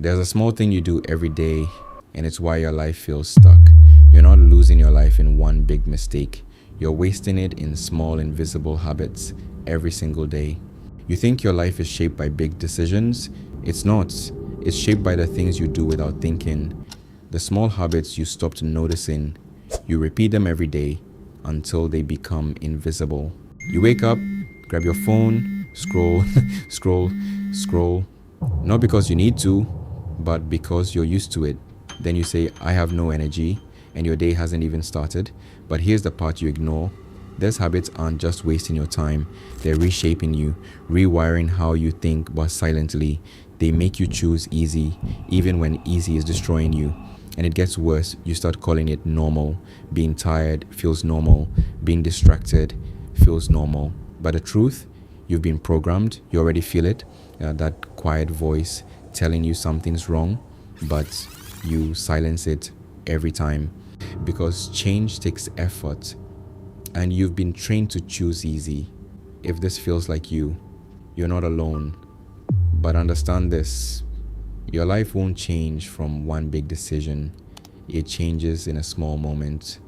There's a small thing you do every day, and it's why your life feels stuck. You're not losing your life in one big mistake. You're wasting it in small, invisible habits every single day. You think your life is shaped by big decisions? It's not. It's shaped by the things you do without thinking. The small habits you stopped noticing. You repeat them every day until they become invisible. You wake up, grab your phone, scroll, scroll. Not because you need to, but because you're used to it. Then you say, I have no energy, and your day hasn't even started. But here's the part you ignore. These habits aren't just wasting your time, they're reshaping you, rewiring how you think, but silently. They make you choose easy, even when easy is destroying you. And it gets worse, you start calling it normal. Being tired feels normal, being distracted feels normal. But the truth, you've been programmed, you already feel it, that quiet voice telling you something's wrong, but you silence it every time because change takes effort and you've been trained to choose easy. If this feels like you, you're not alone. But understand this, your life won't change from one big decision. It changes in a small moment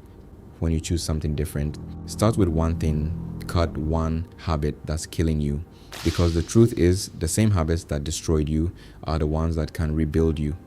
when you choose something different. Start with one thing, cut one habit that's killing you. Because the truth is, the same habits that destroyed you are the ones that can rebuild you.